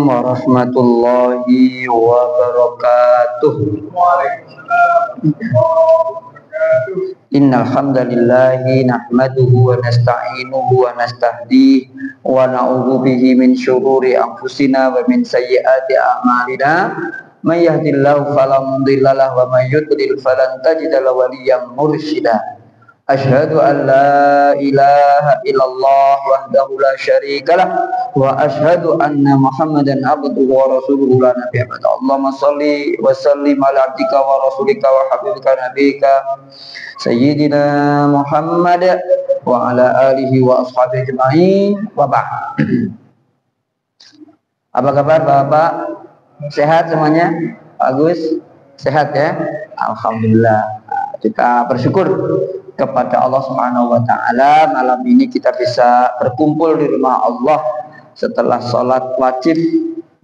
warahmatullahi wabarakatuh. Innal hamdalillahi nahmaduhu wa nasta'inuhu wa nastahdihi wa na'udzu bihi min syururi anfusina wa min sayyiati a'malina. May yahdihillahu fala mudilla lahu wa may yudlil falan tajida lahu waliyyan mursyida. Asyhadu an la ilaha illallah wahdahu la syarikalah wa asyhadu anna Muhammadan abduhu wa rasuluhu la nabiyya ba'da. Allahumma shalli wa sallim ala abdika wa rasulika wa habibika nabiyika sayyidina Muhammad wa ala alihi wa ashabihi ajma'in wa ba'd. Apa kabar Bapak? Sehat semuanya? Bagus? Sehat ya? Alhamdulillah. Kita bersyukur kepada Allah Subhanahu wa taala, malam ini kita bisa berkumpul di rumah Allah setelah sholat wajib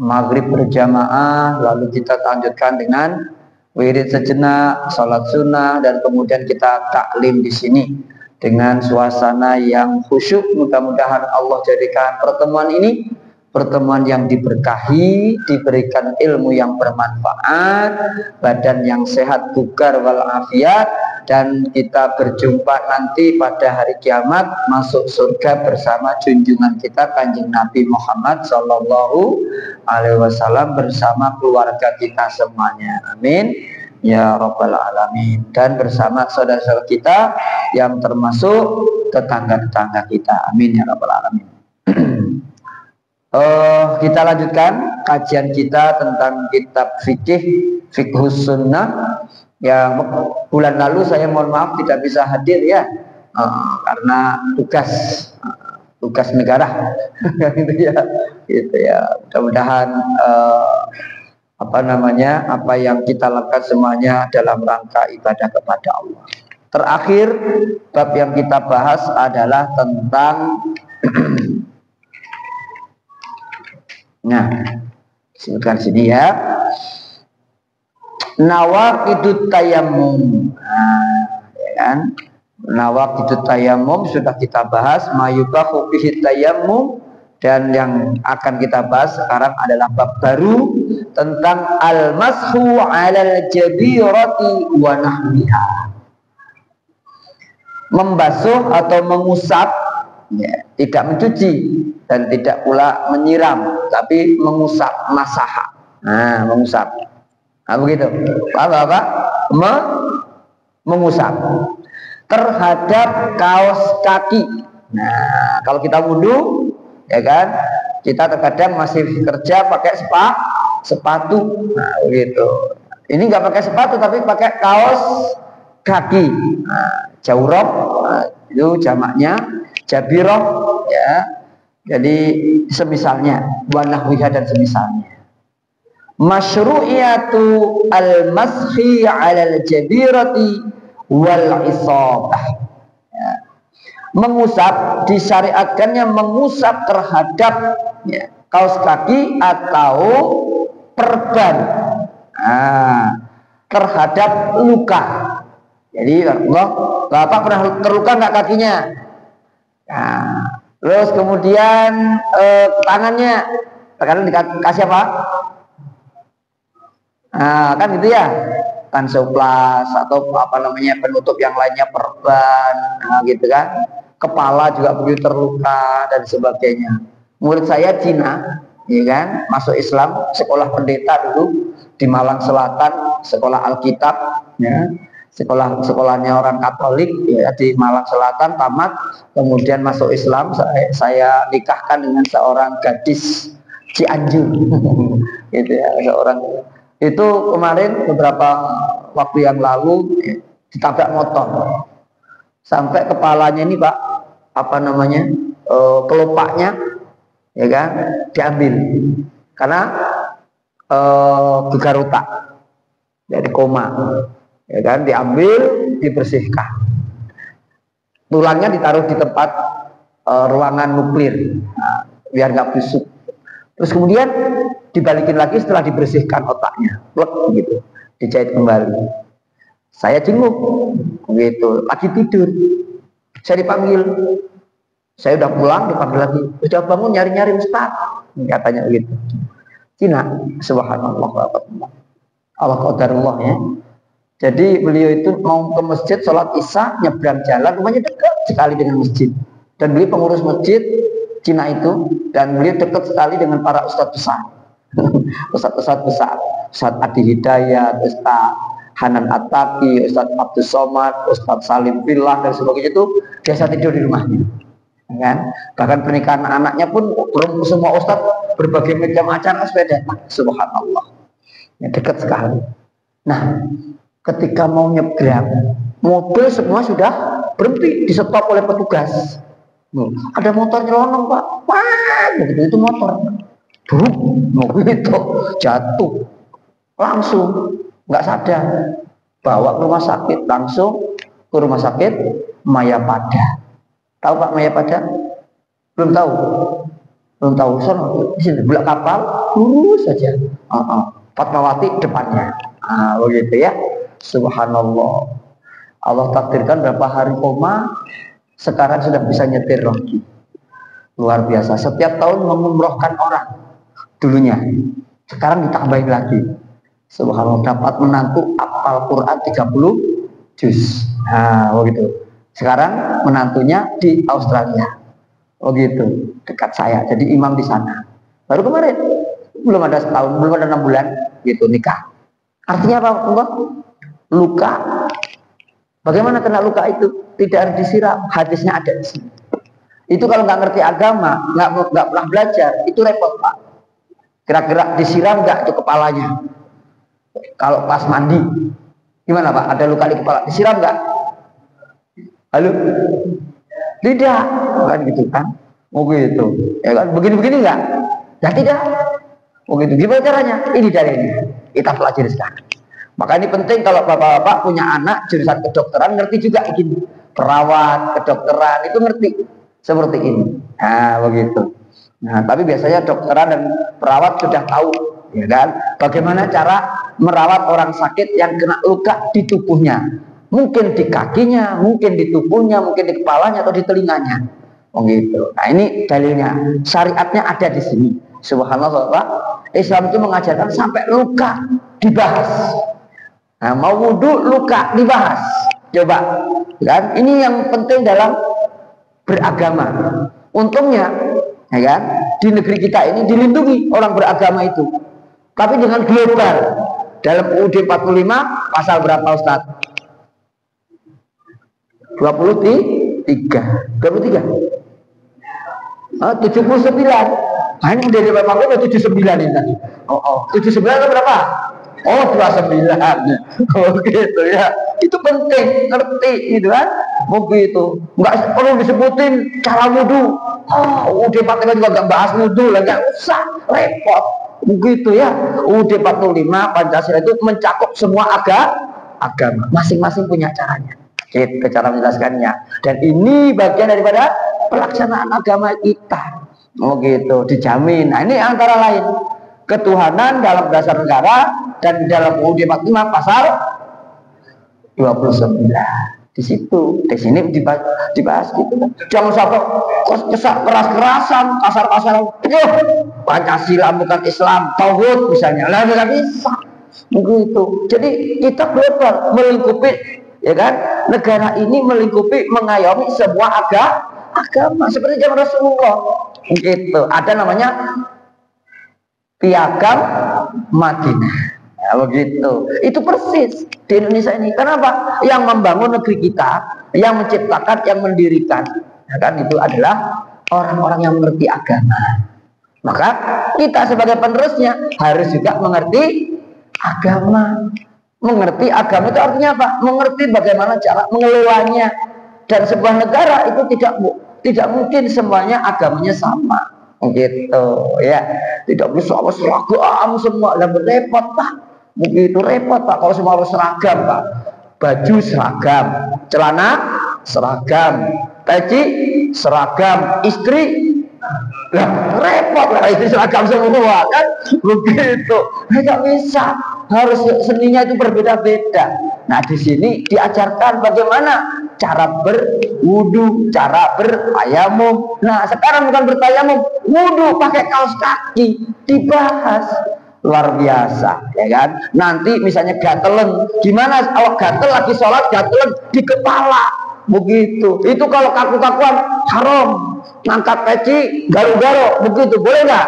maghrib berjamaah, lalu kita lanjutkan dengan wirid sejenak, sholat sunnah, dan kemudian kita taklim di sini dengan suasana yang khusyuk. Mudah-mudahan Allah jadikan pertemuan ini pertemuan yang diberkahi, diberikan ilmu yang bermanfaat, badan yang sehat, bugar walafiat, dan kita berjumpa nanti pada hari kiamat masuk surga bersama junjungan kita Kanjeng Nabi Muhammad Sallallahu Alaihi Wasallam bersama keluarga kita semuanya. Amin ya Rabbal Alamin. Dan bersama saudara-saudara kita yang termasuk tetangga-tetangga kita. Amin ya Rabbal Alamin. Kita lanjutkan kajian kita tentang kitab Fiqhus Sunnah. Yang bulan lalu saya mohon maaf tidak bisa hadir ya, karena tugas negara gitu ya. Mudah-mudahan apa yang kita lakukan semuanya dalam rangka ibadah kepada Allah. Terakhir bab yang kita bahas adalah tentang nah, sebutkan sini ya. Nawaqidut tayammum. Ya kan? Nawaqidut tayammum sudah kita bahas, mayubahu bihi tayammum, dan yang akan kita bahas sekarang adalah bab baru tentang al-mashu 'alal jabirati wa nahwiha. Membasuh atau mengusap, ya, tidak mencuci dan tidak pula menyiram, tapi mengusap, masaha. Nah, mengusap. Nah, begitu. Apa? Mengusap terhadap kaos kaki. Nah, kalau kita wudu, ya kan, kita terkadang masih kerja pakai sepatu. Nah, begitu. Ini nggak pakai sepatu tapi pakai kaos kaki. Nah, jawrab, itu jamaknya jabiroh, ya. Jadi semisalnya, wanahwiha dan semisalnya. Masyru'iyatu al-mashi 'alal jabirati wal isabah. Ya. Mengusap, disyariatkannya mengusap terhadap, ya, kaos kaki atau perban, terhadap luka. Jadi Bapak pernah terluka nggak kakinya? Nah, terus kemudian tangannya, terkadang dikasih apa? Nah, kan gitu ya, tansoplas atau penutup yang lainnya, perban, nah, gitu kan. Kepala juga begitu terluka dan sebagainya. Murid saya Cina, ya kan, masuk Islam, sekolah pendeta dulu di Malang Selatan, sekolah Alkitab, ya. Sekolahnya orang Katolik, ya, di Malang Selatan, tamat, kemudian masuk Islam. Saya nikahkan dengan seorang gadis Cianjur, gitu ya, seorang itu kemarin beberapa waktu yang lalu, ya, ditabrak motor sampai kepalanya ini Pak, kelopaknya, ya kan, diambil karena gegar otak, dari koma. Ya kan, diambil, dibersihkan, tulangnya ditaruh di tempat ruangan nuklir, nah, biar nggak busuk. Terus kemudian dibalikin lagi setelah dibersihkan otaknya, plek gitu, dijahit kembali. Saya jenguk, gitu, lagi tidur, saya dipanggil, saya udah pulang, dipanggil lagi, sudah bangun, nyari-nyari Ustaz, katanya begitu. Cina. Subhanallah. Allah qadarullah ya. Jadi beliau itu mau ke masjid sholat isya, nyebrang jalan, rumahnya dekat sekali dengan masjid. Dan beliau pengurus masjid Cina itu, dan beliau dekat sekali dengan para ustadz besar. Ustadz besar, Ustadz Adi Hidayat, Ustadz Hanan Attaqi, Ustadz Abdul Somad, Ustadz Salim Billah dan sebagainya itu biasa tidur di rumahnya. Kan? Bahkan pernikahan anaknya pun semua ustadz berbagai macam acara sepeda. Subhanallah. Ya, dekat sekali. Nah, ketika mau nyebrang, mobil semua sudah berhenti, di stop oleh petugas. Ada motor nyelonong Pak, wah, begitu itu motor, mobil itu jatuh, langsung nggak sadar, bawa ke rumah sakit, langsung ke rumah sakit Mayapada. Tahu Pak Mayapada? Belum tahu, di sini belak kapal, lurus saja, Fatmawati depannya, begitu ya. Subhanallah. Allah takdirkan berapa hari koma, sekarang sudah bisa nyetir lagi. Luar biasa. Setiap tahun mengumrohkan orang dulunya, sekarang ditambahin lagi. Subhanallah, dapat menantu hafal Quran 30 juz. Nah, begitu. Sekarang menantunya di Australia. Oh gitu, dekat saya. Jadi imam di sana. Baru kemarin, belum ada setahun, belum ada 6 bulan, gitu nikah. Artinya apa? Luka. Bagaimana kena luka itu? Tidak harus disiram. Hadisnya ada di sini. Itu kalau nggak ngerti agama, nggak pernah belajar, itu repot Pak. Kira-kira disiram nggak itu kepalanya? Kalau pas mandi, gimana Pak? Ada luka di kepala, disiram nggak? Halo? Tidak, kan gitu kan? Oh gitu. Ya kan? Begini-begini nggak? Ya tidak. Oh gitu. Gimana caranya? Ini dalilnya. Kita pelajari sekarang. Maka ini penting kalau bapak-bapak punya anak jurusan kedokteran, ngerti juga ini. Perawat, kedokteran, itu ngerti. Seperti ini. Nah, begitu. Nah, tapi biasanya dokteran dan perawat sudah tahu, ya kan? Bagaimana cara merawat orang sakit yang kena luka di tubuhnya. Mungkin di kakinya, mungkin di tubuhnya, mungkin di kepalanya atau di telinganya. Oh gitu. Nah, ini dalilnya. Syariatnya ada di sini. Subhanallah, Pak. Islam itu mengajarkan sampai luka dibahas. Nah, mau wudhu luka dibahas. Coba, kan? Ini yang penting dalam beragama. Untungnya, ya kan? Di negeri kita ini dilindungi orang beragama itu. Tapi dengan global. Dalam UUD 45 pasal berapa Ustaz? 23. 79. Nah, ini dari Bapak udah 79 ini tadi. 79 itu berapa? 29. Oh gitu ya. Itu penting, ngerti gitu kan? Begitu. Enggak perlu disebutin cara wudu. UUD 45 juga enggak bahas wudu lah, enggak usah, repot. Begitu ya. UUD 45 Pancasila itu mencakup semua agama. Masing-masing punya caranya. Itu cara menjelaskannya. Dan ini bagian daripada pelaksanaan agama kita. Oh gitu, dijamin. Nah, ini antara lain ketuhanan dalam dasar negara dan dalam UUD 45 pasal 29. Di situ, di sini dibahas gitu. Jangan sampai keras-kerasan, kasar-kasaran. Pancasila bukan Islam, tauhid misalnya. Lah nggak bisa. Begitu. Jadi kita global melingkupi, ya kan? Negara ini melingkupi, mengayomi sebuah agama seperti zaman Rasulullah. Gitu. Ada namanya Piagam Madinah. Ya, begitu. Itu persis di Indonesia ini. Kenapa? Yang membangun negeri kita, yang menciptakan, yang mendirikan, ya kan, itu adalah orang-orang yang mengerti agama. Maka kita sebagai penerusnya harus juga mengerti agama. Mengerti agama itu artinya apa? Mengerti bagaimana cara mengelolanya. Dan sebuah negara itu tidak mungkin semuanya agamanya sama. Gitu ya. Tidak bisa seragam semua. Lah repot Pak. Begitu repot Pak kalau semua harus seragam Pak. Baju seragam, celana seragam, peci seragam, istri lah repot lah, istri seragam semua kan. Begitu. Tidak bisa. Harus seninya itu berbeda-beda. Nah, di sini diajarkan bagaimana cara berwudu, cara bertayamum. Nah, sekarang bukan bertayamum, wudu pakai kaos kaki dibahas. Luar biasa, ya kan? Nanti misalnya gatelen, gimana kalau gatel lagi sholat gatelen di kepala, begitu. Itu kalau kaku-kakuan haram. Ngangkat peci garu-garu, begitu boleh nggak?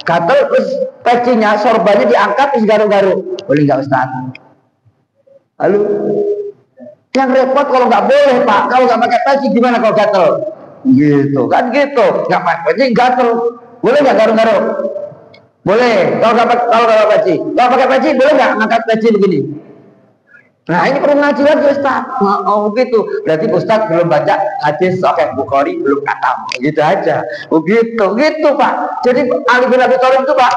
Gatel terus pecinya sorbannya diangkat terus garu-garu, boleh nggak Ustaz? Lalu yang repot kalau nggak boleh Pak, kalau nggak pakai peci gimana kalau gatel? Gitu kan gitu, nggak pakai peci gatel, boleh nggak garu-garu? Boleh. Kalau nggak pakai peci, kalau pakai peci boleh nggak ngangkat peci begini? Nah ini perlu ngaji lagi Ustaz. Oh gitu. Berarti Ustaz belum baca hadis Sahih Bukhari, belum khatam. Gitu aja. Begitu, gitu Pak. Jadi Ali bin Abi Thalib itu Pak,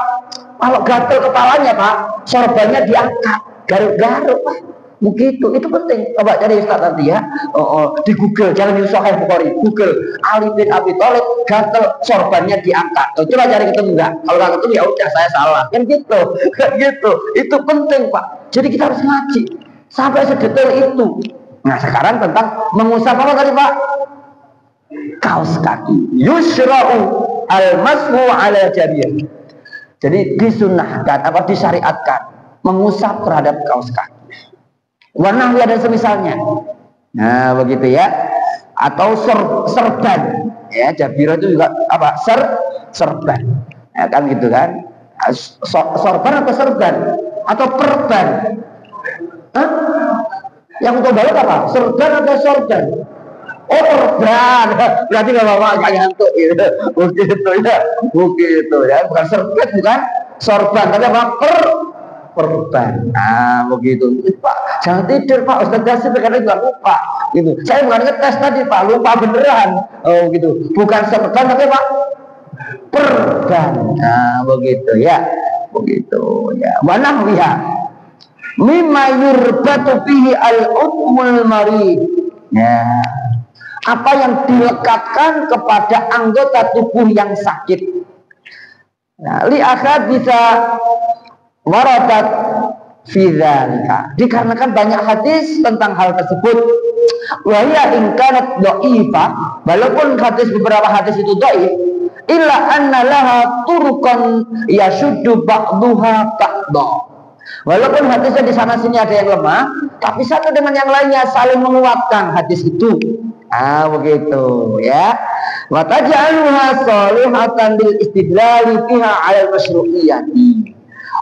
kalau gatel kepalanya Pak, sorbannya diangkat, garuk-garuk Pak. Begitu, itu penting. Coba cari Ustaz nanti ya. Di Google, jangan di Sahih Bukhari. Google Ali bin Abi Thalib gatel sorbannya diangkat. Coba cari ketemu enggak? Kalau nggak ketemu ya udah saya salah. Kan gitu, kan gitu. Itu penting Pak. Jadi kita harus ngaji sampai sedetail itu. Nah sekarang tentang mengusap apa tadi Pak? Kaos kaki. Yusra'u al-mashu ala jabir. Jadi disunahkan apa disyariatkan mengusap terhadap kaos kaki. Warna dan semisalnya. Nah begitu ya. Atau serban. Ya jabir itu juga apa? Serban. Ya, kan gitu kan? Sorban atau serban atau perban? Hah? Yang untuk balik apa? Serban atau sorban? Oh perban. Berarti nggak apa-apa agak ngantuk gitu. Begitu ya, begitu ya. Bukan serban, bukan sorban, tapi apa? Perban. Nah begitu. Pak, jangan tidur Pak. Ustaz Dasif karena juga lupa. Gitu. Saya bukan ngetes tadi Pak, lupa beneran. Oh gitu. Bukan serban tapi Pak perban. Nah begitu ya, begitu ya. Wanahwiha mimma yurbatu fihi al-udmul marid. Ya. Apa yang dilekatkan kepada anggota tubuh yang sakit. Nah, li akhad bisa waradat fi dzalika. Dikarenakan banyak hadis tentang hal tersebut. Wa hiya in kanat dhaifah, walaupun beberapa hadis itu dhaif, illa anna laha turqan yashuddu ba'daha ba'dha. Walaupun hadisnya di sana sini ada yang lemah, tapi satu dengan yang lainnya saling menguatkan hadis itu. Ah begitu ya. Wa taj'aluha shalihatan lil istidlali fiha 'ala al-masyru'iyyati.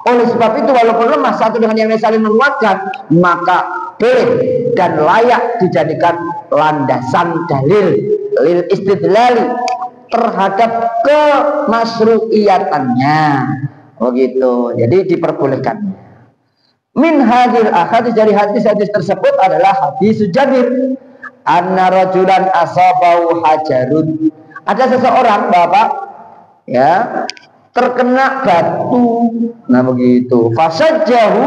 Oleh sebab itu walaupun lemah satu dengan yang lain saling menguatkan, maka boleh dan layak dijadikan landasan dalil lil istidlali terhadap kemasyru'iyatannya. Begitu. Jadi diperbolehkan. Min hadil ahadits, dari hadis-hadis tersebut adalah hadis Jabir anna rajulan asabau hajarun. Ada seseorang Bapak ya terkena batu. Nah begitu. Fasajjahu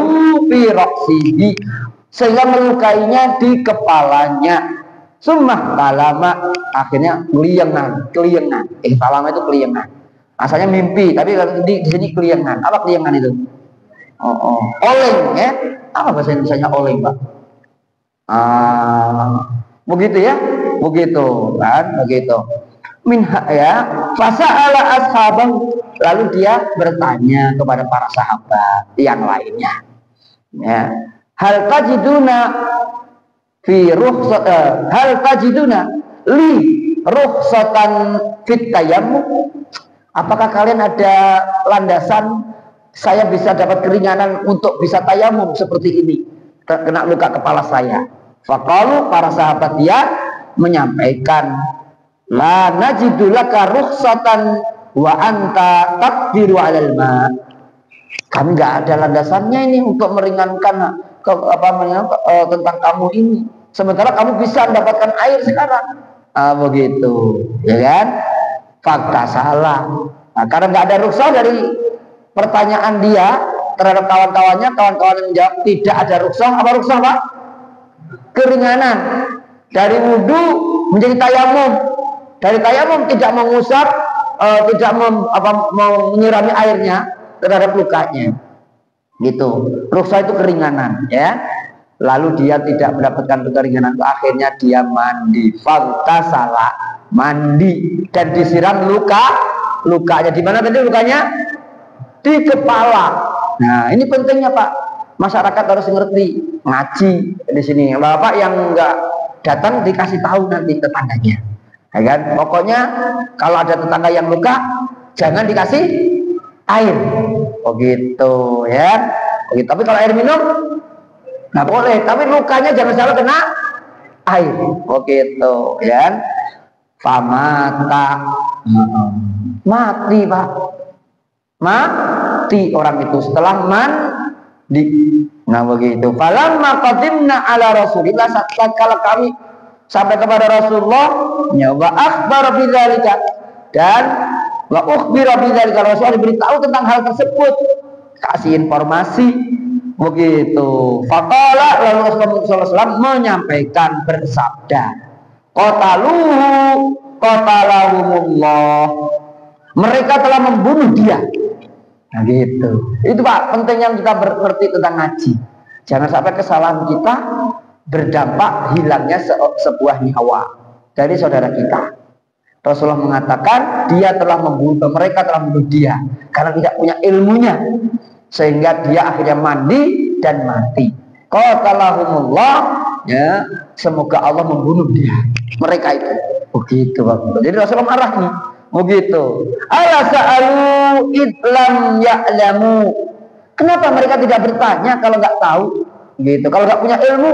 fi ra'sihi, sehingga melukainya di kepalanya. Summa kalama, akhirnya keliengan. Kalama itu keliengan. Asalnya mimpi, tapi di sini keliengan. Apa keliengan itu? Oleng ya. Apa bahasa Indonesianya oleng Pak? Begitu ya, begitu kan, begitu. Minha ya, fasa'ala ashabah, lalu dia bertanya kepada para sahabat yang lainnya. Ya, hal tajiduna fi rukhsat, hal tajiduna li rukhsatan fit tayammum. Apakah kalian ada landasan saya bisa dapat keringanan untuk bisa tayamum seperti ini, terkena luka kepala saya? Faqalu, para sahabat dia menyampaikan, la najidu laka rukhsatan wa anta taqdiru 'alal ma. Kami nggak ada landasannya ini untuk meringankan tentang kamu ini. Sementara kamu bisa mendapatkan air sekarang. Begitu, ya kan? Fakta salah. Nah, karena nggak ada rukhsah dari pertanyaan dia terhadap kawan-kawannya, kawan-kawan yang menjawab tidak ada rukhsah. Apa rukhsah Pak? Keringanan dari wudu menjadi tayamum, dari tayamum tidak mengusap, tidak menyirami airnya terhadap lukanya, gitu. Rukhsah itu keringanan, ya. lalu dia tidak mendapatkan keringanan, akhirnya dia mandi, faghtasala, mandi, dan disiram lukanya. Di mana tadi lukanya? Di kepala. Nah, ini pentingnya Pak, masyarakat harus ngerti, ngaji di sini. Bapak yang enggak datang dikasih tahu nanti tetangganya, ya kan? Pokoknya kalau ada tetangga yang luka, jangan dikasih air, oh gitu ya. Oh, gitu. Tapi kalau air minum nggak boleh, tapi lukanya jangan salah kena air, oh gitu ya. Famata, mati Pak, mati orang itu setelah mandi. Nah begitu. Falamma qadimna ala Rasulillah, tatkala kami sampai kepada Rasulullah, ya wa akhbar bidzalika, dan wa ukhbira bidzalika, Rasul diberitahu tentang hal tersebut, kasih informasi begitu. Faqala, lalu Rasulullah SAW menyampaikan, bersabda, qatalahumullah, mereka telah membunuh dia. Nah gitu. Itu Pak, pentingnya kita mengerti tentang ngaji. Jangan sampai kesalahan kita berdampak hilangnya sebuah nyawa dari saudara kita. Rasulullah mengatakan dia telah membunuh, mereka telah membunuh dia karena tidak punya ilmunya, sehingga dia akhirnya mandi dan mati. Qatalahumullah, ya, semoga Allah membunuh dia, mereka itu. Begitu Pak. Jadi Rasulullah marah nih. Begitu. Ala sa'alu idlam ya'lamu. Kenapa mereka tidak bertanya kalau nggak tahu? Gitu. Kalau nggak punya ilmu.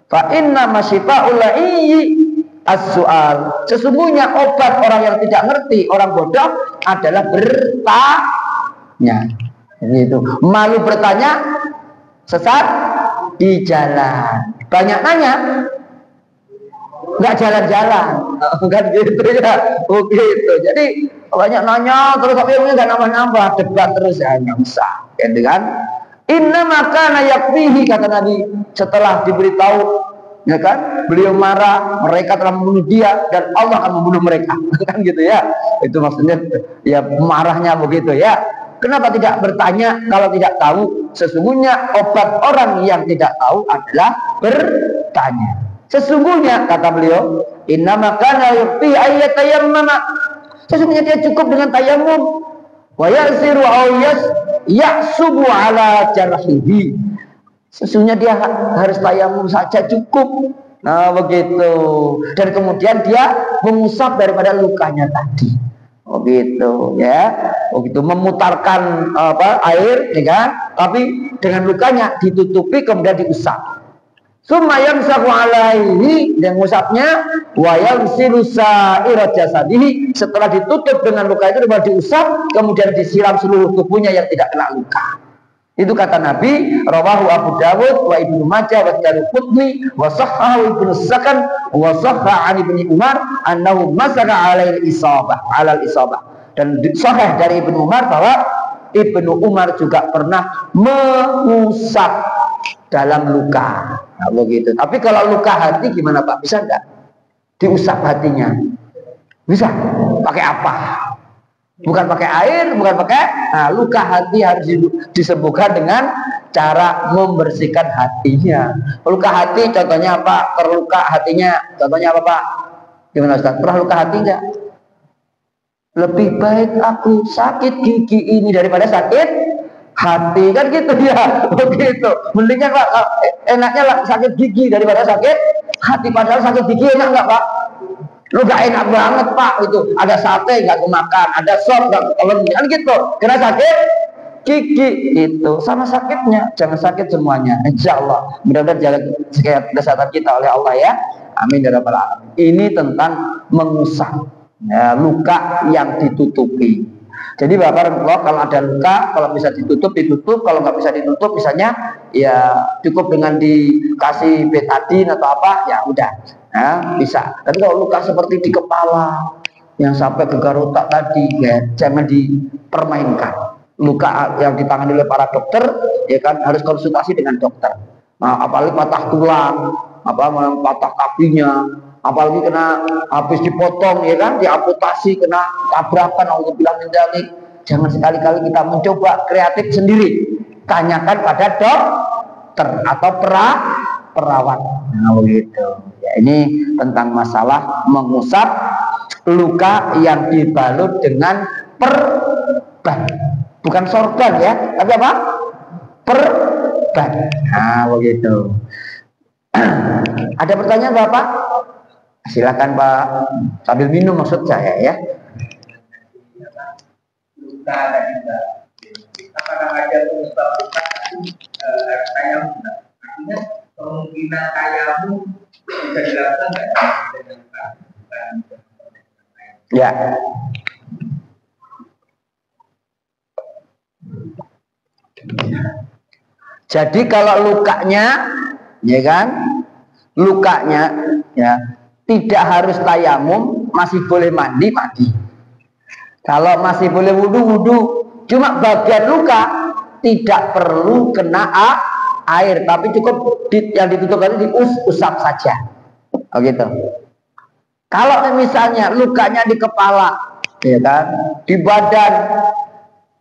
Fa inna masyifa'ul la'i as-su'al. Sesungguhnya obat orang yang tidak ngerti, orang bodoh adalah bertanya. Gitu. Malu bertanya, sesat di jalan. Banyak nanya, nggak jalan-jalan, kan gitu ya, begitu. Jadi banyak nanya terus tapi ilmunya nggak nambah-nambah, debat terus ya nggak usah, gitu kan? Inna maka yakfihi, kata Nabi setelah diberitahu, ya kan? Beliau marah, mereka telah membunuh dia dan Allah akan membunuh mereka, kan gitu ya? Itu maksudnya ya marahnya begitu ya. Kenapa tidak bertanya kalau tidak tahu? Sesungguhnya obat orang yang tidak tahu adalah bertanya. Sesungguhnya kata beliau, innama kana yuqti ayyatayammama, sesungguhnya dia cukup dengan tayamum, wa yasiru aw yasubu ala jarhihi, sesungguhnya dia harus tayamum saja cukup. Nah begitu, dan kemudian dia mengusap daripada lukanya tadi, begitu ya, begitu, memutarkan air, ya kan? Tapi dengan lukanya ditutupi kemudian diusap. Sumayam saku alaihi, dan musabnya wayam silusa irajasadihi, setelah ditutup dengan luka itu diusap kemudian disiram seluruh tubuhnya yang tidak kena luka. Itu kata Nabi. Rawahu Abu Dawud wa Ibnu Majah wa Daruqutni wa sahhahu Ibnu Sakan wa sahha an Ibnu Umar annahu masaka alal isabah, dan sahih dari Ibnu Umar bahwa Ibnu Umar juga pernah mengusap dalam luka. Nah, begitu. Tapi kalau luka hati gimana Pak? Bisa enggak diusap hatinya? Bisa. Pakai apa? Bukan pakai air, bukan pakai. Nah, luka hati harus disembuhkan dengan cara membersihkan hatinya. Luka hati contohnya apa? Terluka hatinya contohnya apa Pak? Gimana Ustaz? Pernah luka hati enggak? Lebih baik aku sakit gigi ini daripada sakit hati, kan gitu ya, begitu. Mendingnya Pak, enaknya lah sakit gigi daripada sakit hati. Padahal sakit gigi enak nggak Pak? Lu gak enak banget Pak, itu ada sate nggak kemakan, ada sop nggak kelen, kan gitu. Karena sakit gigi itu sama sakitnya, jangan sakit semuanya. Insya Allah, mudah-mudahan jaga kesehatan kita oleh Allah ya. Amin ya rabbal alamin. Ini tentang mengusap ya, luka yang ditutupi. Jadi Bapak kalau ada luka, kalau bisa ditutup, kalau nggak bisa ditutup misalnya ya cukup dengan dikasih betadin atau apa, ya udah, ya, bisa. Tapi kalau luka seperti di kepala yang sampai gegar otak tadi, ya jangan dipermainkan. Luka yang ditangani oleh para dokter, ya kan, harus konsultasi dengan dokter. Nah, apalagi patah tulang, patah kakinya, apalagi kena habis dipotong, ya kan, diamputasi, kena tabrakan, Allah bilang menjalik. Jangan sekali-kali kita mencoba kreatif sendiri. Tanyakan pada dokter atau perawat. Nah, begitu. Ya, ini tentang masalah mengusap luka yang dibalut dengan perban. Bukan sorban ya, tapi apa? Perban. Nah, begitu. Ada pertanyaan Bapak? Silakan Pak, sambil minum maksud saya ya. Luka juga. Apakah ada penyebab luka tayamum? Artinya kemungkinan tayamum bisa dilakukan dengan luka. Ya. Jadi kalau lukanya, ya kan, lukanya ya tidak harus tayamum, masih boleh mandi. Kalau masih boleh wudhu. Cuma bagian luka tidak perlu kena air, tapi cukup yang ditutup tadi diusap saja. Oh gitu. Kalau misalnya lukanya di kepala, ya kan, di badan,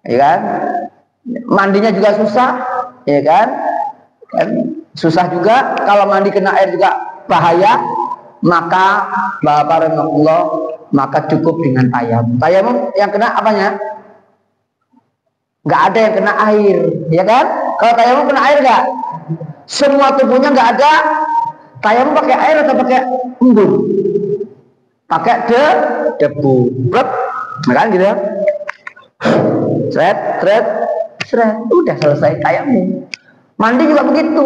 ya kan, mandinya juga susah, ya kan, susah juga. Kalau mandi kena air juga bahaya. Maka Bapak rahimahullah, maka cukup dengan tayamum. Tayamum yang kena apanya? Nggak ada yang kena air, ya kan? Kalau tayamum kena air nggak? Semua tubuhnya nggak ada. Tayamum pakai air atau pakai embun? Pakai debu, blek, kan gitu. Seret, udah selesai tayamum. Mandi juga begitu.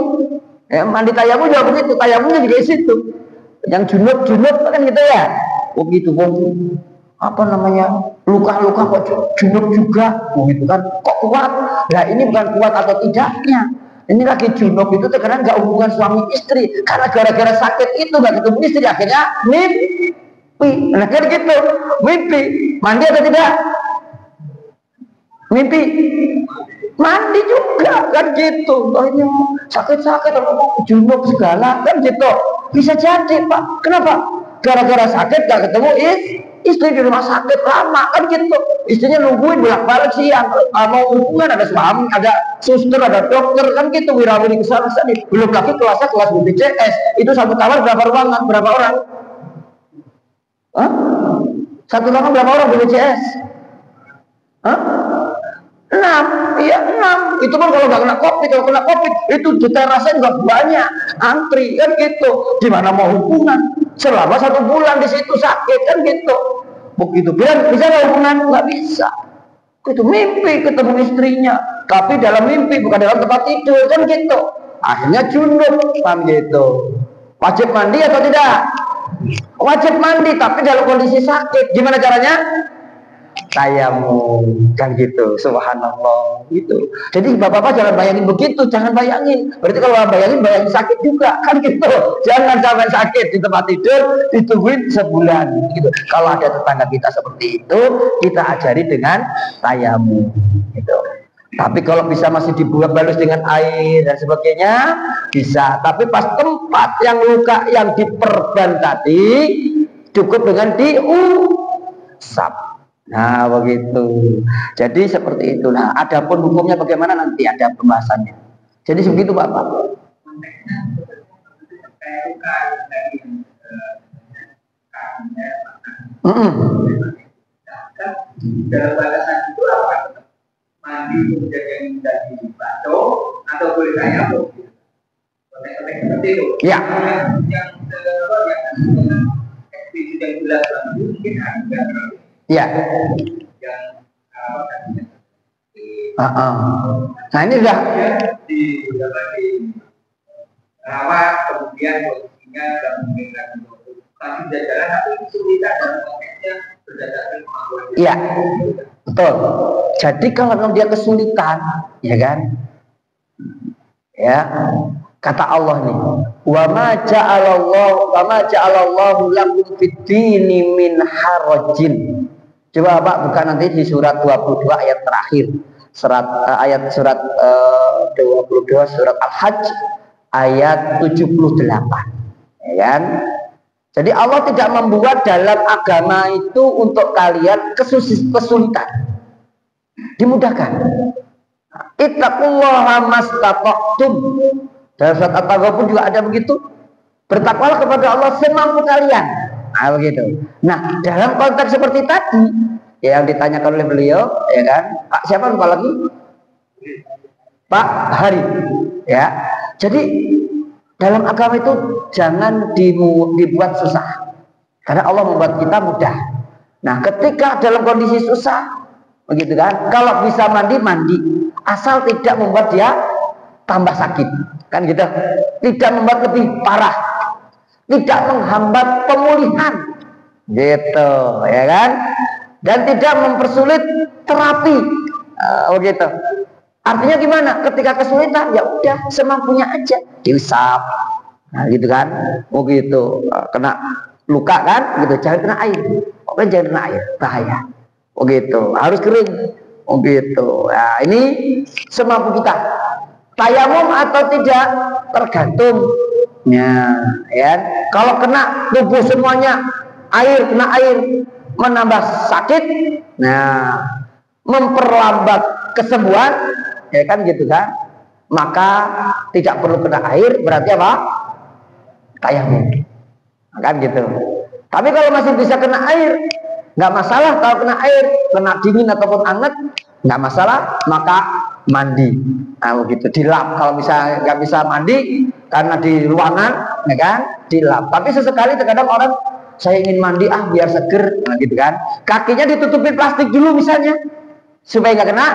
Ya, mandi tayamum juga begitu. Tayamumnya juga di situ. Yang junub kan gitu ya. Oh gitu, apa namanya, luka-luka kok junub juga, oh gitu kan, kok kuat. Nah ini bukan kuat atau tidaknya, ini lagi junub itu terkadang nggak hubungan suami istri, karena gara-gara sakit itu nggak ketemu istri, akhirnya mimpi. Nah kan gitu, mimpi. Mandi atau tidak? Mimpi. Mandi juga kan gitu. Oh ini sakit-sakit atau junub segala kan gitu. Bisa jadi Pak. Kenapa? Gara-gara sakit gak ketemu istri di rumah sakit lama kan gitu. Istrinya nungguin bolak-balik siang. Mau hubungan ada suami, ada suster, ada dokter kan gitu. Wirawiri kesana sini. Belum lagi kelasnya kelas BPJS. Itu satu kamar berapa ruangan? Berapa orang? Hah? Satu kamar berapa orang BPJS? Hah? 6, iya 6. Itu kan kalau nggak kena COVID, kalau kena COVID itu di terasnya nggak banyak antri kan gitu. Gimana mau hubungan selama 1 bulan di situ sakit kan gitu. Begitu bilang bisa nggak hubungan? Nggak bisa. Itu mimpi ketemu istrinya, tapi dalam mimpi bukan dalam tempat tidur kan gitu. Akhirnya junub kan gitu. Wajib mandi atau tidak? Wajib mandi, tapi dalam kondisi sakit. Gimana caranya? Tayamum kan gitu. Subhanallah gitu. Jadi bapak-bapak jangan bayangin begitu, jangan bayangin. Berarti kalau bayangin sakit juga kan gitu. Jangan sampai sakit di tempat tidur ditungguin sebulan gitu. Kalau ada tetangga kita seperti itu, kita ajari dengan tayamum gitu. Tapi kalau bisa masih dibuat balus dengan air dan sebagainya bisa. Tapi pas tempat yang luka yang diperban tadi cukup dengan diusap. Nah begitu. Jadi seperti itu. Nah adapun hukumnya bagaimana nanti ada pembahasannya. Jadi sebegitu Bapak. Dalam batasan itu apa? Mandi kemudian yang dari batu atau boleh tayamum? Seperti itu. Ya. Yang eksplisit yang jelas mungkin ada. Ya. Nah ini sudah di rawat kemudian posisinya dan memberikan tapi jajaran atau kesulitan dalam konteksnya berdasarkan kemampuan. Iya, betul. Jadi kalau memang dia kesulitan, ya kan? Ya, kata Allah nih, wa ma ja'alallahu lakum fid-dini min harajin. Coba Pak buka nanti di surat 22 ayat terakhir. Ayat surat 22 surat Al-Hajj ayat 78. Ya kan? Jadi Allah tidak membuat dalam agama itu untuk kalian kesulitan. Dimudahkan. Ittaqullaha mastata'tum Dalam surat At-Taghabun juga ada begitu. Bertakwalah kepada Allah semampu kalian. Nah, begitu. Nah, dalam konteks seperti tadi yang ditanyakan oleh beliau, ya kan? Siapa lupa lagi? Pak Hari. Ya. Jadi dalam agama itu jangan dibuat susah. Karena Allah membuat kita mudah. Nah, ketika dalam kondisi susah, begitu kan? Kalau bisa mandi, asal tidak membuat dia tambah sakit, kan gitu. Tidak membuat lebih parah, tidak menghambat pemulihan, gitu, ya kan? Dan tidak mempersulit terapi, begitu. Artinya gimana? Ketika kesulitan, ya udah semampunya aja, diusap, nah, gitu kan? Begitu, kena luka kan, gitu. Jangan kena air, pokoknya jangan kena air, bahaya. Begitu, harus kering, begitu. Nah, ini semampu kita. Tayamum atau tidak tergantung. Ya. Kalau kena tubuh semuanya kena air menambah sakit, nah memperlambat kesembuhan, ya kan gitu kan? Maka tidak perlu kena air, berarti apa? Tayamum. Kan gitu. Tapi kalau masih bisa kena air, nggak masalah. Kalau kena air, kena dingin ataupun hangat, nggak masalah, maka mandi. Nah, begitu, dilap. Kalau misalnya nggak bisa mandi karena di ruangan, ya kan, dilap. Tapi sesekali terkadang orang, saya ingin mandi biar seger, nah, gitu kan. Kakinya ditutupin plastik dulu misalnya, supaya nggak kena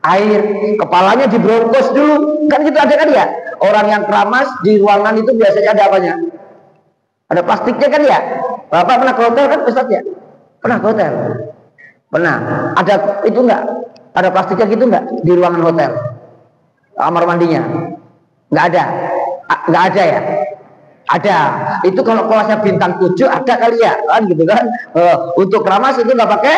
air. Kepalanya dibungkus dulu, kan gitu ada kan ya. Orang yang keramas di ruangan itu biasanya ada apanya? Ada plastiknya kan ya. Bapak pernah ke hotel kan Ustaz ya? Pernah ke hotel? Pernah. Ada itu enggak? Ada plastiknya gitu enggak di ruangan hotel? Kamar mandinya? Enggak ada. Enggak ada ya? Ada. Itu kalau kelasnya bintang 7 ada kali ya, kan gitu kan. Untuk keramas itu enggak pakai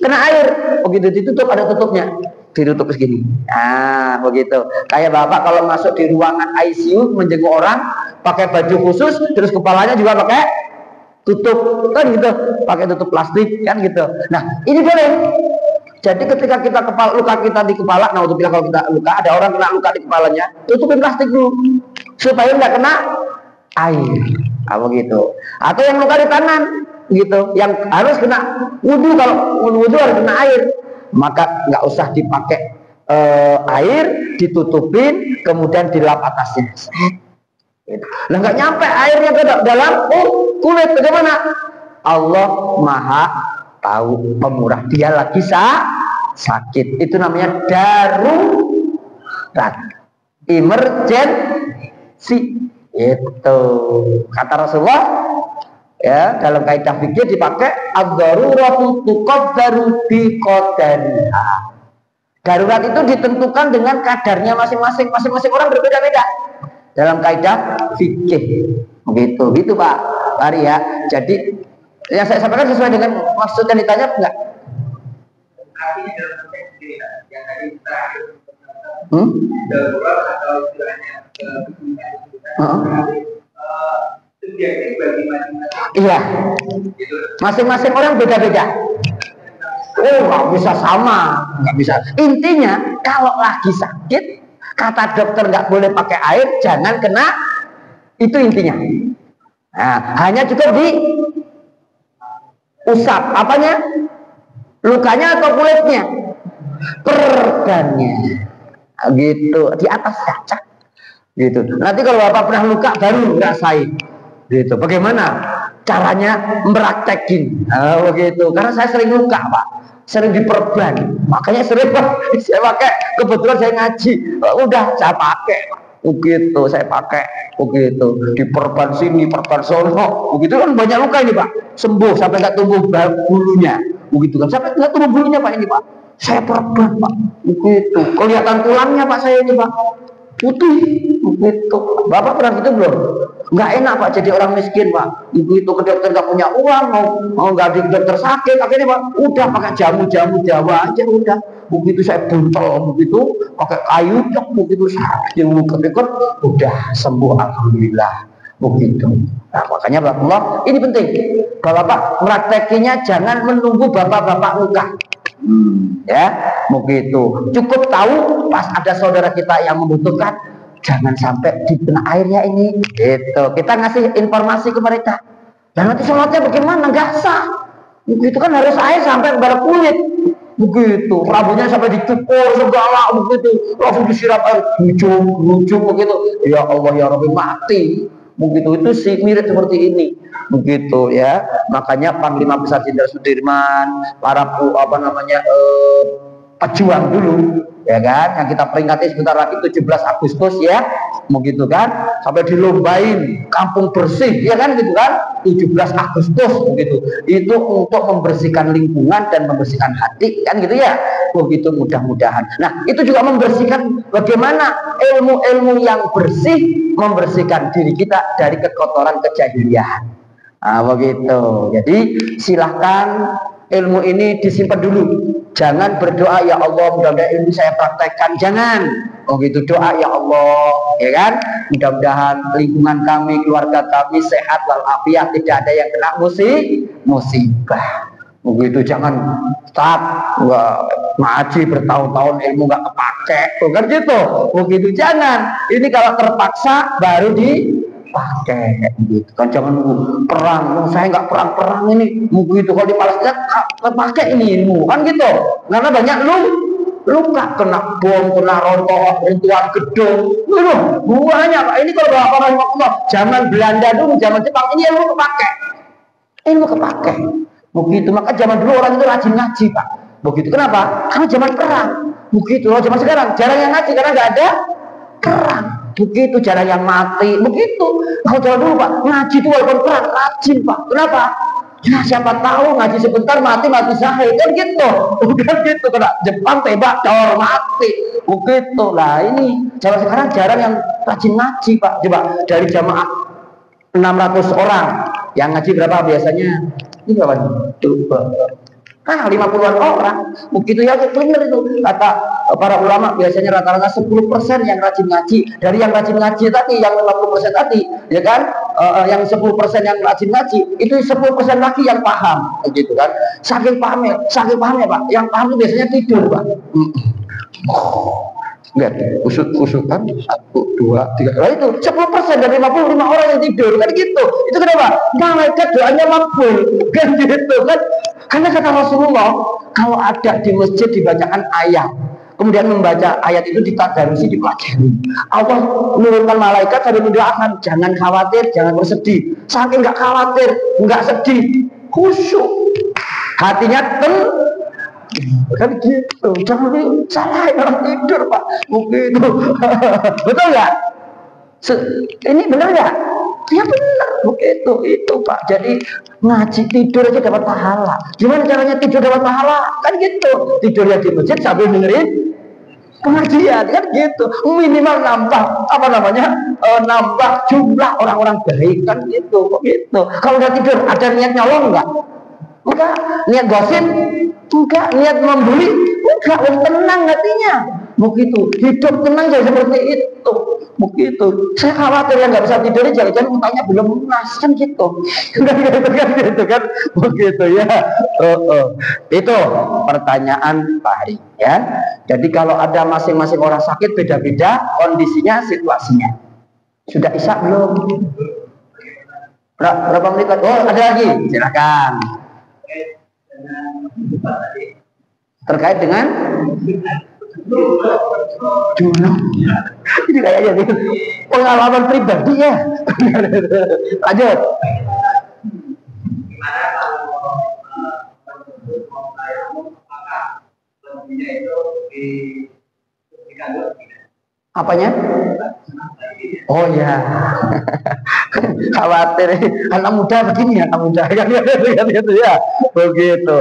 kena air. Begitu ditutup, ada tutupnya. Ditutup segini. Nah, begitu. Kayak Bapak kalau masuk di ruangan ICU menjenguk orang pakai baju khusus, terus kepalanya juga pakai tutup, kan gitu, pakai tutup plastik, kan gitu. Nah, ini boleh. Jadi ketika kita luka kita di kepala, nah untuk bilang kalau kita luka, ada orang kena luka di kepalanya, tutupin plastik dulu supaya nggak kena air, apa gitu. Atau yang luka di tangan, gitu, yang harus kena wudhu, kalau wudhu harus kena air, maka nggak usah dipakai air, ditutupin, kemudian dilap atasnya. Nah, nggak nyampe airnya ke dalam kulit, bagaimana? Allah Maha tahu, pemurah. Dia lagi sakit, itu namanya darurat, emergency. Itu kata Rasulullah ya, dalam kaidah fikih dipakai ad-daruratu tuqaddaru biqadariha. Darurat itu ditentukan dengan kadarnya masing-masing. Masing-masing orang berbeda-beda dalam kaidah fikih. Gitu Pak Ari ya. Jadi yang saya sampaikan sesuai dengan maksud yang ditanya enggak? Artinya dalam konteks yang tadi terakhir darurat atau istilahnya subjektif bagi masing-masing. Iya. Masing-masing orang beda-beda. Nggak bisa sama, nggak bisa. Intinya kalau lagi sakit, kata dokter nggak boleh pakai air, jangan kena. Itu intinya. Nah, hanya cukup diusap, apanya? Lukanya atau kulitnya? Perbannya. Gitu, di atas kaca. Gitu. Nanti kalau Bapak pernah luka baru ngerasain. Gitu. Bagaimana caranya mempraktekin? Begitu. Karena saya sering luka, Pak. Sering diperban. Makanya sering saya pakai. Kebetulan saya ngaji. Udah saya pakai. Begitu, saya pakai. Begitu. Diperban sini, perban sono. Begitu kan banyak luka ini, Pak. Sembuh sampai nggak tumbuh bulunya. Begitu kan. Sampai nggak tumbuh bulunya, Pak, ini, Pak. Saya perban, Pak. Begitu. Kelihatan tulangnya, Pak, saya ini, Pak. Putih. Begitu. Bapak pernah gitu belum? Nggak enak, Pak, jadi orang miskin, Pak. Begitu ke dokter nggak punya uang, mau nggak di dokter sakit, akhirnya Pak, udah pakai jamu-jamu Jawa aja, udah. Begitu saya buntel, begitu pakai kayu, begitu sakit, dekat, udah sembuh, alhamdulillah. Begitu. Nah, makanya Bapak, ini penting. Bapak praktekinya jangan menunggu bapak-bapak luka. Ya, begitu. Cukup tahu pas ada saudara kita yang membutuhkan, jangan sampai dikena airnya ini. Gitu. Kita ngasih informasi ke mereka. Dan nanti sholatnya bagaimana? Nggak sah. Begitu kan harus air sampai kepada kulit. Begitu, rambutnya sampai dicukur segala begitu, langsung disiram air, ujung begitu. Ya Allah ya Rabbi, mati. Begitu itu sih mirip seperti ini. Begitu ya. Makanya Panglima Besar Jenderal Sudirman, para pejuang dulu, ya kan, yang kita peringati sebentar lagi 17 Agustus ya, begitu kan, sampai dilombain kampung bersih, ya kan, gitu kan, 17 Agustus begitu, itu untuk membersihkan lingkungan dan membersihkan hati, kan gitu ya, begitu mudah-mudahan. Nah, itu juga membersihkan bagaimana ilmu-ilmu yang bersih, membersihkan diri kita dari kekotoran kejahilian. Nah, begitu. Jadi silahkan ilmu ini disimpan dulu. Jangan berdoa ya Allah mudah-mudahan ilmu saya praktekkan, jangan. Oh gitu, doa ya Allah, ya kan, mudah-mudahan lingkungan kami, keluarga kami sehat walafiat, tidak ada yang kena musibah. Begitu, jangan start ngaji bertahun-tahun ilmu nggak kepake, kan gitu. Begitu, jangan. Ini kalau terpaksa baru dipakai, gitu kan. Jangan perang, saya nggak perang ini, begitu. Kalau di Palestina pakai ini ilmu, kan gitu. Karena banyak luka, kena bom, kena runtuhan gedung, banyak Pak. Ini kalau Bapak rahimahullah, zaman Belanda dulu, zaman Jepang, ini ilmu kepake. Begitu, maka zaman dulu orang itu rajin ngaji Pak. Begitu, kenapa? Karena zaman perang. Begitu, zaman sekarang jarang yang ngaji karena nggak ada perang. Begitu, jarang yang mati. Begitu, kalau zaman dulu Pak, ngaji itu walaupun perang, rajin Pak. Kenapa? Ya siapa tahu ngaji sebentar mati syahid, kan gitu. Bukan gitu, kena Jepang tembak dor mati. Begitu. Nah ini zaman sekarang jarang yang rajin ngaji Pak. Coba dari jamaah 600 orang yang ngaji berapa biasanya? Ini berapa nih? Coba. 50-an orang. Begitu ya, benar itu. Kata para ulama biasanya rata-rata 10% yang rajin ngaji. Dari yang rajin ngaji tadi, yang 50% tadi, ya kan? Yang 10% yang rajin ngaji, itu 10% lagi yang paham, gitu kan? Saking pahamnya Pak. Yang paham itu biasanya tidur Pak. Lihat, kusut-kusutan 1, 2, 3. Nah itu 10% dari 55 orang yang tidur, kan gitu. Itu kenapa? Malaikat doanya makbul, kan gitu kan? Karena kata Rasulullah, kalau ada di masjid dibacakan ayat, kemudian membaca ayat itu ditadarusi, dipelajari, Allah menurunkan malaikat sambil mendoakan, jangan khawatir, jangan bersedih. Saking nggak khawatir, nggak sedih, khusyuk, hatinya kan gitu. Jangan salah orang tidur Pak, begitu. Betul nggak? Ini benar nggak? Ya benar, begitu itu Pak. Jadi ngaji tidur aja dapat pahala. Gimana caranya tidur dapat pahala? Kan gitu. Tidurnya di masjid sambil dengerin pengajian, kan gitu. Minimal nambah nambah jumlah orang-orang baik, kan gitu. Begitu. Kalau udah tidur ada niat nyolong nggak? Enggak. Niat gosip? Enggak. Niat membuli? Enggak. Tenang hatinya. Begitu, hidup tenang jadi seperti itu. Begitu. Saya khawatir yang nggak bisa tidur, jangan-jangan utangnya belum lunas, kan gitu. Gitu kan, begitu ya. Itu pertanyaan Pak Hari ya. Jadi kalau ada masing-masing orang sakit beda-beda kondisinya, situasinya. Sudah isya belum? Berapa menit lagi? Oh ada lagi, silakan. Terkait dengan dulu ini kayaknya pengalaman pribadi ya. Lanjut. Apanya? Oh ya, khawatir anak muda begini ya, anak muda kan gitu ya, begitu.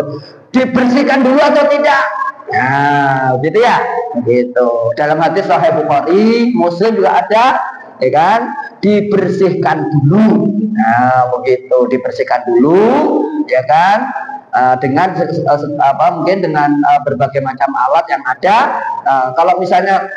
Dibersihkan dulu atau tidak? Nah, gitu ya, gitu. Dalam hadis Sahih Bukhari, Muslim juga ada, ya kan? Dibersihkan dulu. Nah, begitu, dibersihkan dulu, ya kan? Dengan mungkin dengan berbagai macam alat yang ada. Kalau misalnya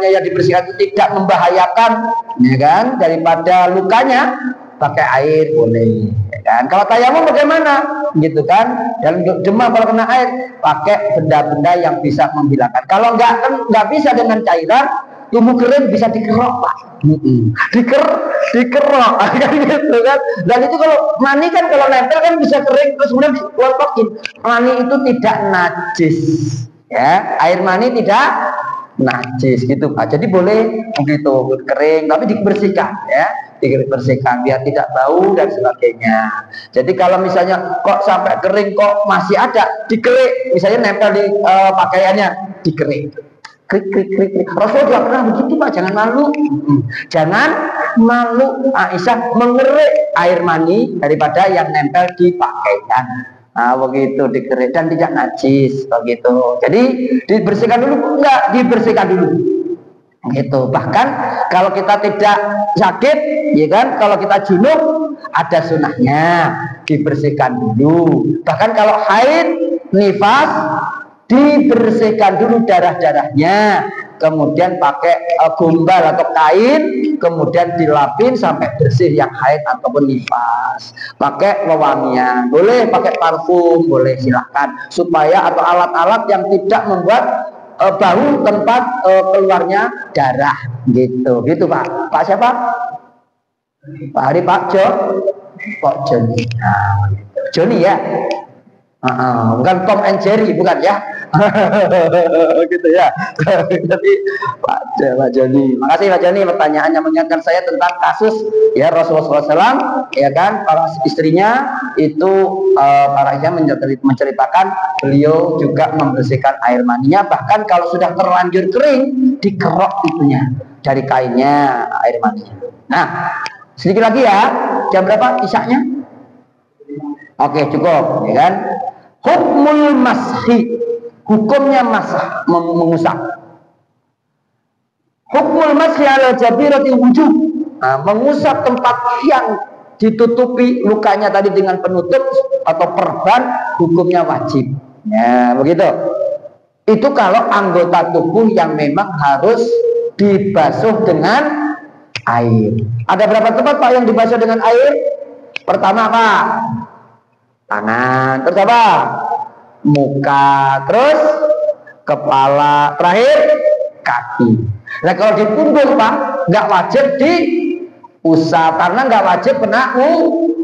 yang dibersihkan itu tidak membahayakan, ya kan, daripada lukanya, pakai air boleh, ya kan? Kalau tayamum bagaimana? Gitu kan? Dan demam kalau kena air pakai benda-benda yang bisa menghilangkan. Kalau nggak bisa dengan cairan, tubuh kering bisa dikerok, Pak. Dikerok kan gitu kan. Dan itu kalau mani kan kalau nempel kan bisa kering terus kemudian dikelompokin. Mani itu tidak najis, ya. Air mani tidak najis gitu, Pak. Jadi boleh begitu kering tapi dibersihkan, ya. Dibersihkan biar tidak bau dan sebagainya. Jadi kalau misalnya kok sampai kering kok masih ada, dikerik, misalnya nempel di pakaiannya, dikerik. Krik. Rasul juga pernah begitu, Pak. Jangan malu. Jangan malu. Aisyah mengerik air mani daripada yang nempel di pakaian. Nah, begitu dikerik dan tidak najis, begitu. Jadi dibersihkan dulu, enggak dibersihkan dulu. Gitu. Bahkan kalau kita tidak sakit, ya kan? Kalau kita junub ada sunahnya dibersihkan dulu. Bahkan kalau haid, nifas dibersihkan dulu darah-darahnya, kemudian pakai gombal atau kain, kemudian dilapin sampai bersih yang haid ataupun nifas. Pakai wewangian, boleh pakai parfum, boleh silahkan, supaya atau alat-alat yang tidak membuat bau tempat keluarnya darah, gitu Pak. Pak siapa? Pak Hari, Pak Joni. Nah, Joni ya. Bukan Tom and Jerry, bukan ya. Gitu ya. Tapi Pak Joni, makasih Pak Joni pertanyaannya mengingatkan saya tentang kasus ya Rasulullah SAW, ya kan, para istrinya itu para Aisyah menceritakan beliau juga membersihkan air maninya, bahkan kalau sudah terlanjur kering dikerok itunya dari kainnya air maninya. Nah, sedikit lagi ya, jam berapa isaknya? Oke, cukup, ya kan? Hukmul mashi, hukumnya masah, mengusap. Hukmul mashi ala jabirati wujud, mengusap tempat yang ditutupi lukanya tadi dengan penutup atau perban, hukumnya wajib. Ya, begitu. Itu kalau anggota tubuh yang memang harus dibasuh dengan air. Ada berapa tempat, Pak, yang dibasuh dengan air? Pertama apa? Tangan, terus apa? Muka, terus kepala, terakhir kaki. Nah kalau di punggung, Pak, nggak wajib diusap karena nggak wajib kena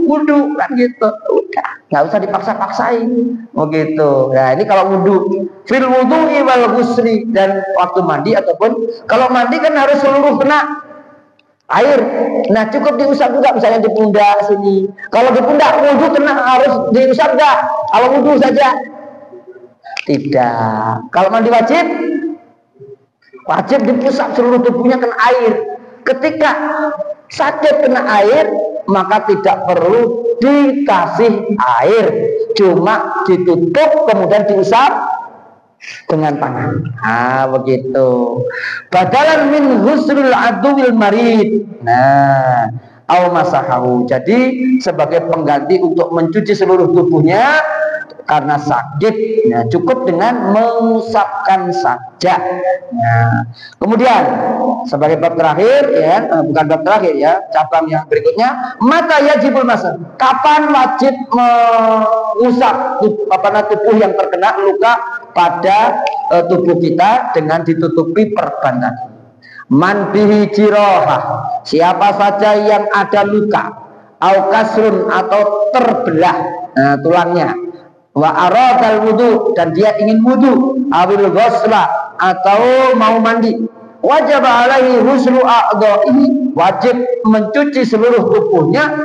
wudu kan gitu. Udah, nggak usah dipaksa-paksain. Begitu. Nah ini kalau wudu, fil wudu'i wal ghusli, dan waktu mandi ataupun kalau mandi kan harus seluruh kena air. Nah cukup diusap juga, misalnya di pundak sini. Kalau di pundak wudu kena harus diusap enggak? Kalau wudu saja tidak. Kalau mandi wajib diusap seluruh tubuhnya kena air. Ketika sakit kena air maka tidak perlu dikasih air, cuma ditutup kemudian diusap dengan tangan. Begitu. Badalan min husrul aduwil marid. Nah, au masahahu. Jadi sebagai pengganti untuk mencuci seluruh tubuhnya karena sakit, nah, cukup dengan mengusapkan saja. Nah, kemudian sebagai bab terakhir, ya, bukan bab terakhir ya, cabang yang berikutnya, mata yajibul masah. Kapan wajib mengusap tubuh yang terkena luka pada tubuh kita dengan ditutupi perban tadi? Man bihi jirohah, siapa saja yang ada luka, au kasrun atau terbelah tulangnya, wa aradal wudu, dan dia ingin wudu, awil ghusla, atau mau mandi, wajib alaihi huslu a'dha'ihi, wajib mencuci seluruh tubuhnya.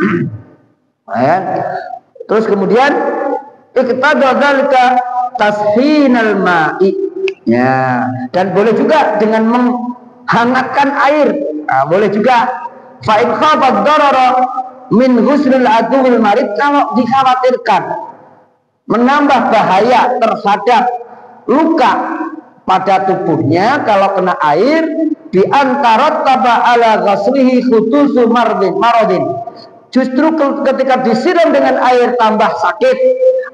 Terus kemudian iqtada dzalika tashinal ma'i, ya, dan boleh juga dengan menghangatkan air. Boleh juga. Fa in khafa darara min husnil aduwil marid, kalau dikhawatirkan menambah bahaya terhadap luka pada tubuhnya kalau kena air, bi antara taba ala ghaslihi khutusu maradin, justru ketika disiram dengan air tambah sakit,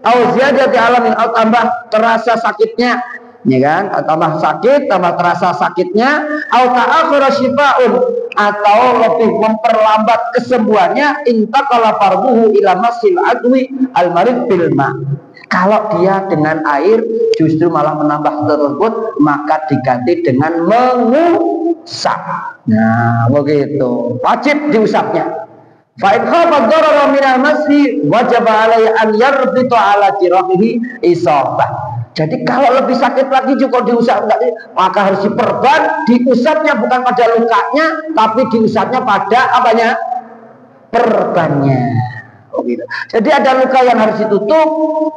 au ziyadati alamin, tambah terasa sakitnya, ya kan? Tambah sakit, tambah terasa sakitnya, au ta'akhkhara syifa'un, atau lebih memperlambat kesembuhannya, intaqala farduhu ila masil adwi al marid bil ma. Kalau dia dengan air justru malah menambah tersebut, maka diganti dengan mengusap. Nah, begitu. Wajib diusapnya. Fa in khafa darara min al-masi wajib alaihi an yarbita ala jirahihi isabah. Jadi kalau lebih sakit lagi juga diusap, maka harus diperban. Diusapnya bukan pada lukanya, tapi diusapnya pada apanya? Perbannya. Oh gitu. Jadi ada luka yang harus ditutup,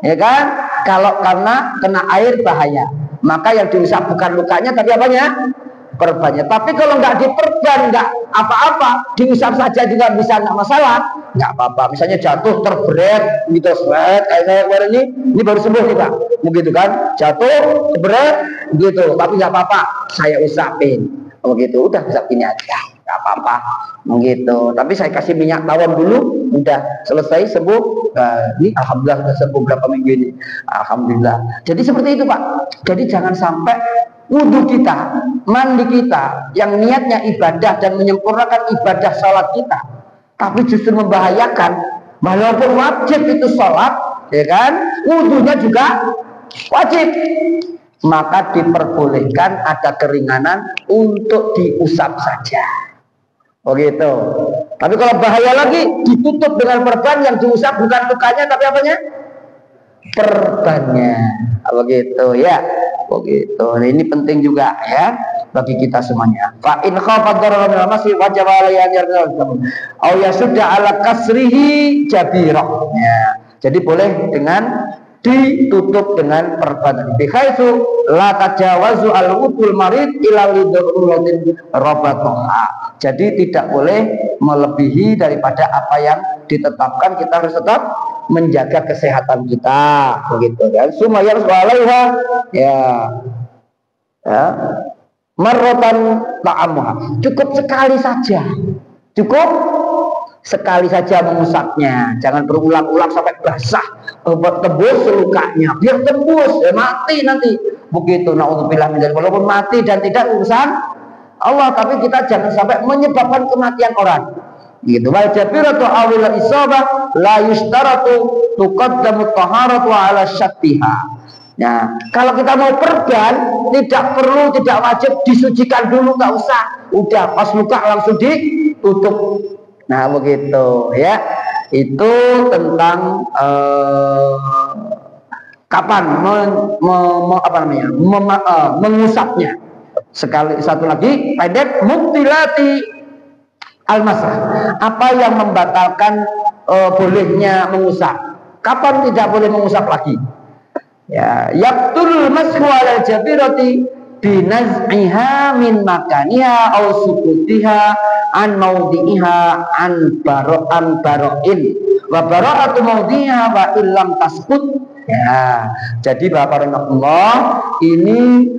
ya kan? Kalau karena kena air bahaya, maka yang diusap bukan lukanya, tapi apanya? Perbannya. Tapi kalau nggak diperban, nggak apa-apa, diusap saja juga bisa, nggak masalah, nggak apa-apa. Misalnya jatuh terberet, gitu, kayak saya kemarin ini baru sembuh nih Pak, begitu kan? Jatuh terberet, gitu, tapi nggak apa-apa, saya usapin, begitu, udah usap ini aja, nggak apa-apa, begitu. Tapi saya kasih minyak tawon dulu, udah selesai sembuh. Ini alhamdulillah sudah sembuh berapa minggu ini, alhamdulillah. Jadi seperti itu Pak. Jadi jangan sampai wudhu kita, mandi kita yang niatnya ibadah dan menyempurnakan ibadah sholat kita, tapi justru membahayakan. Walaupun wajib itu sholat, ya kan, wudhunya juga wajib, maka diperbolehkan ada keringanan untuk diusap saja. Begitu. Tapi kalau bahaya lagi, ditutup dengan perban, yang diusap bukan lukanya tapi apanya? Perbannya. Begitu ya. Begitu. Nah, ini penting juga ya bagi kita semuanya. Fa in khafa darara min al-masi wajib alaihi an yarda aw yasudda ala kasrihi jabirah. Ya. Jadi boleh dengan ditutup dengan perban. Bi haitsu la tajawazu al-udul marid ila lidurulatin rabatoha. Jadi tidak boleh melebihi daripada apa yang ditetapkan. Kita harus tetap menjaga kesehatan kita, begitu kan. Sumayar alaiha ya marratan ta'amuha, cukup sekali saja, cukup sekali saja mengusapnya, jangan berulang-ulang sampai basah, tembus lukanya, biar tembus ya, mati nanti, begitu. Naudzubillah min dzalik. Walaupun mati dan tidak urusan Allah, tapi kita jangan sampai menyebabkan kematian orang, gitu. Wal jabiratu awil isabah la yustaratu tuqaddamu taharatu ala syattiha. Nah, kalau kita mau perban, tidak wajib disucikan dulu, nggak usah, udah pas luka langsung ditutup. Nah, begitu ya. Itu tentang kapan mengusapnya. Satu lagi pendek, mubtilati al-masah, apa yang membatalkan bolehnya mengusap. Kapan tidak boleh mengusap lagi? Ya, yaqtul mashu ala jabirati binaz'iha min makaniha aw sukutiha an mawdi'iha an baro'in wa bara'atu mawdi'iha wa illam tasqut. Ya, jadi Bapak rahimahullah, ini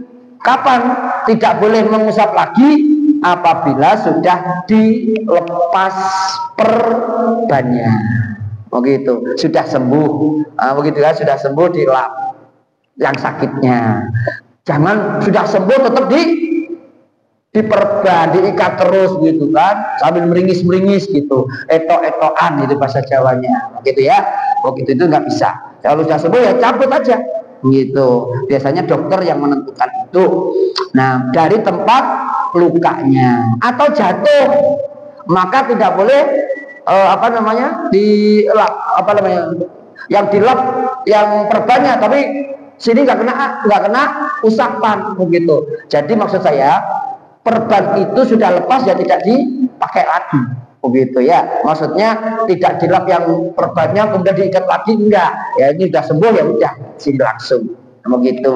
kapan tidak boleh mengusap lagi? Apabila sudah dilepas perbannya, begitu, sudah sembuh, begitu kan, sudah sembuh, dilap yang sakitnya. Jangan sudah sembuh tetap diperban, diikat terus gitu kan, sambil meringis-meringis gitu, etok-etokan itu bahasa Jawanya, begitu ya. Begitu itu nggak bisa. Kalau sudah sembuh ya cabut aja, gitu. Biasanya dokter yang menentukan itu. Nah, dari tempat lukanya atau jatuh, maka tidak boleh yang dilap yang perbannya, tapi sini nggak kena usapan, begitu. Jadi maksud saya, perban itu sudah lepas ya tidak dipakai lagi, begitu ya. Maksudnya tidak dilap yang perbannya kemudian diikat lagi, enggak. Ya ini sudah sembuh ya udah sini langsung, begitu.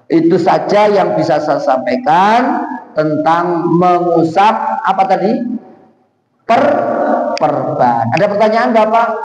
Itu saja yang bisa saya sampaikan tentang mengusap apa tadi? Perban. Ada pertanyaan Bapak?